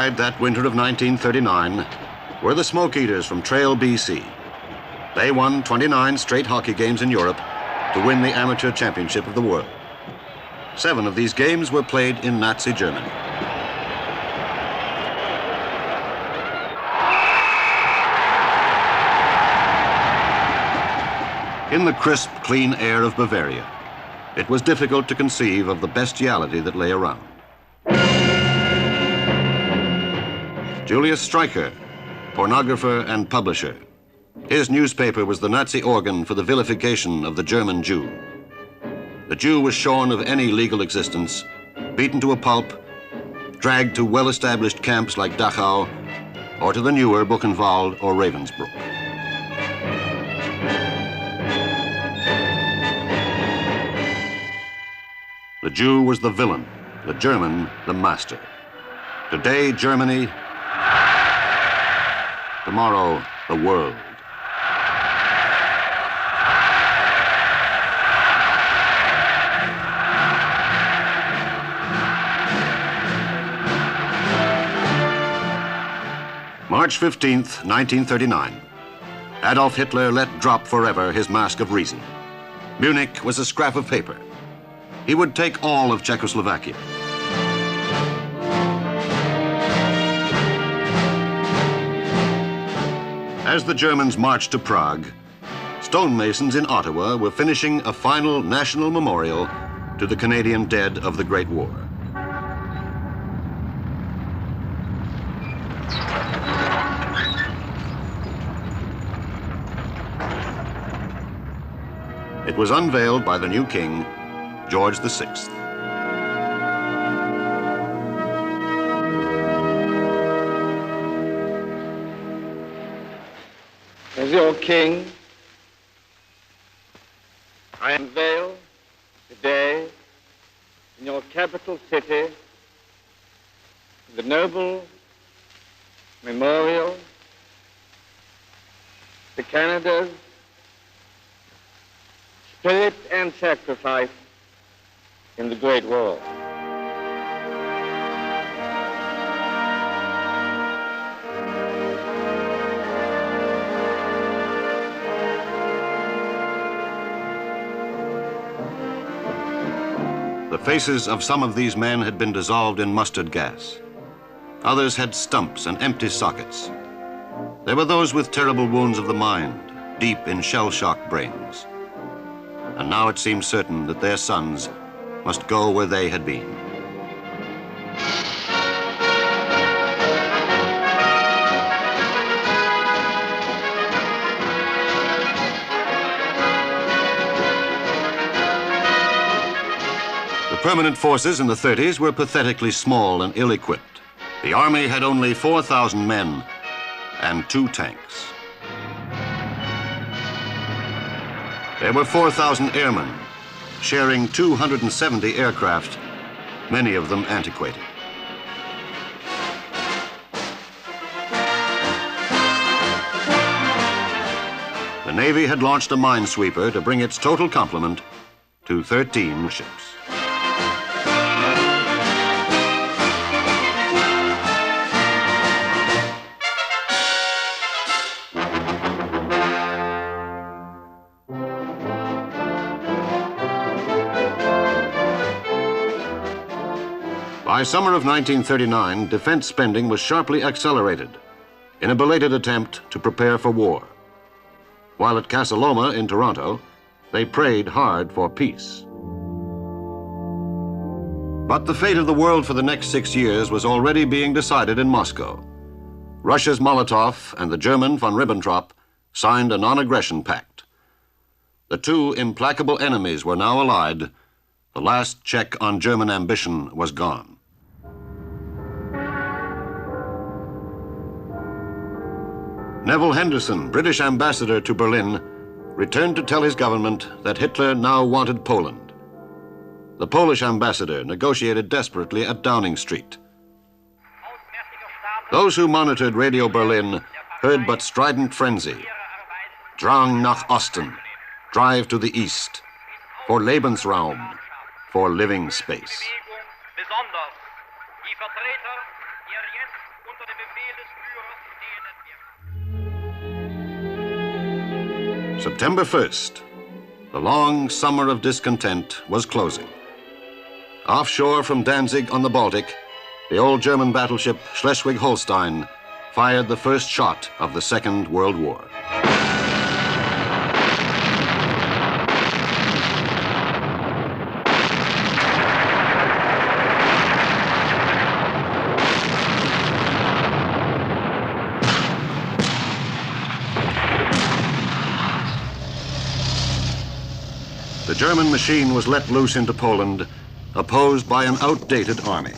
That winter of 1939 were the Smoke Eaters from Trail, BC. They won 29 straight hockey games in Europe to win the amateur championship of the world. 7 of these games were played in Nazi Germany. In the crisp, clean air of Bavaria, it was difficult to conceive of the bestiality that lay around. Julius Sturmer, pornographer and publisher. His newspaper was the Nazi organ for the vilification of the German Jew. The Jew was shorn of any legal existence, beaten to a pulp, dragged to well-established camps like Dachau, or to the newer Buchenwald or Ravensbrück. The Jew was the villain, the German the master. Today, Germany, tomorrow, the world. March 15th, 1939. Adolf Hitler let drop forever his mask of reason. Munich was a scrap of paper. He would take all of Czechoslovakia. As the Germans marched to Prague, stonemasons in Ottawa were finishing a final national memorial to the Canadian dead of the Great War. It was unveiled by the new king, George VI. As your king, I unveil today in your capital city the noble memorial to Canada's spirit and sacrifice in the Great War. The faces of some of these men had been dissolved in mustard gas. Others had stumps and empty sockets. There were those with terrible wounds of the mind, deep in shell-shocked brains. And now it seemed certain that their sons must go where they had been. The permanent forces in the 30s were pathetically small and ill-equipped. The army had only 4,000 men and 2 tanks. There were 4,000 airmen, sharing 270 aircraft, many of them antiquated. The Navy had launched a minesweeper to bring its total complement to 13 ships. By summer of 1939, defense spending was sharply accelerated in a belated attempt to prepare for war. While at Casa Loma in Toronto, they prayed hard for peace. But the fate of the world for the next 6 years was already being decided in Moscow. Russia's Molotov and the German von Ribbentrop signed a non-aggression pact. The two implacable enemies were now allied. The last check on German ambition was gone. Neville Henderson, British ambassador to Berlin, returned to tell his government that Hitler now wanted Poland. The Polish ambassador negotiated desperately at Downing Street. Those who monitored Radio Berlin heard but strident frenzy. Drang nach Osten, drive to the east, for Lebensraum, for living space. unter dem Befehl des Führers dehnen wird. September 1st, the long summer of discontent was closing. Offshore from Danzig on the Baltic, the old German battleship Schleswig-Holstein fired the first shot of the Second World War. The German machine was let loose into Poland, opposed by an outdated army.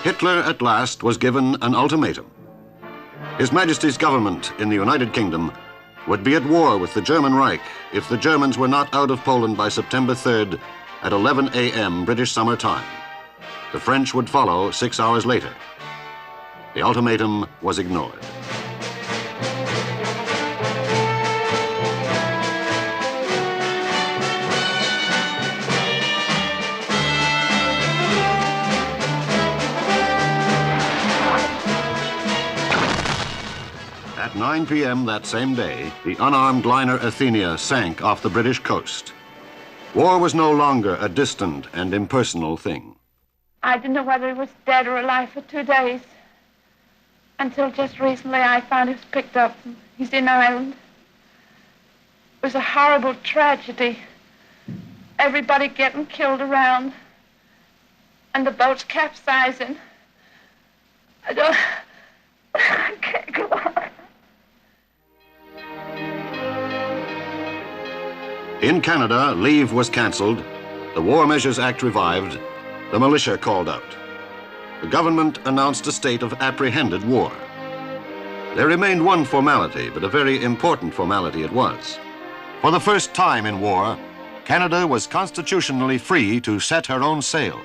Hitler at last was given an ultimatum. His Majesty's government in the United Kingdom would be at war with the German Reich if the Germans were not out of Poland by September 3rd at 11 a.m. British summer time. The French would follow 6 hours later. The ultimatum was ignored. At 9 p.m. that same day, the unarmed liner Athenia sank off the British coast. War was no longer a distant and impersonal thing. I didn't know whether he was dead or alive for 2 days. Until just recently I found he was picked up. He's in Ireland. It was a horrible tragedy. Everybody getting killed around. And the boat's capsizing. I can't go on. In Canada, leave was cancelled, the War Measures Act revived, the militia called out. The government announced a state of apprehended war. There remained one formality, but a very important formality it was. For the first time in war, Canada was constitutionally free to set her own sail.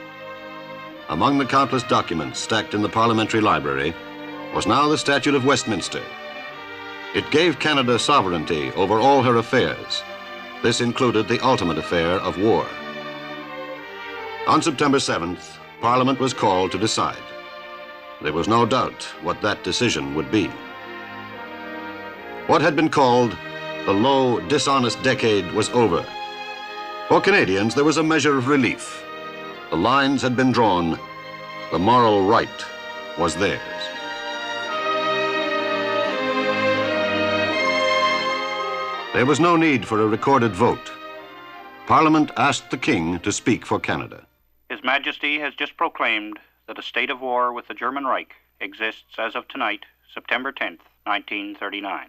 Among the countless documents stacked in the Parliamentary Library was now the Statute of Westminster. It gave Canada sovereignty over all her affairs. This included the ultimate affair of war. On September 7th, Parliament was called to decide. There was no doubt what that decision would be. What had been called the low, dishonest decade was over. For Canadians, there was a measure of relief. The lines had been drawn. The moral right was theirs. There was no need for a recorded vote. Parliament asked the King to speak for Canada. His Majesty has just proclaimed that a state of war with the German Reich exists as of tonight, September 10th, 1939.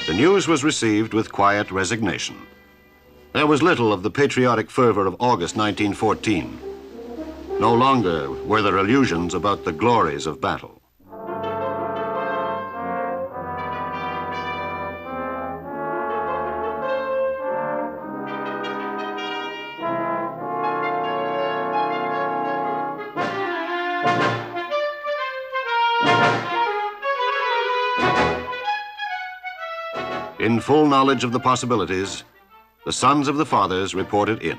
The news was received with quiet resignation. There was little of the patriotic fervor of August 1914. No longer were there illusions about the glories of battle. In full knowledge of the possibilities, the sons of the fathers reported in.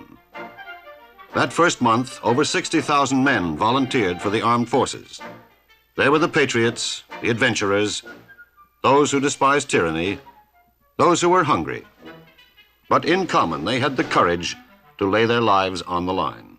That first month, over 60,000 men volunteered for the armed forces. They were the patriots, the adventurers, those who despised tyranny, those who were hungry. But in common, they had the courage to lay their lives on the line.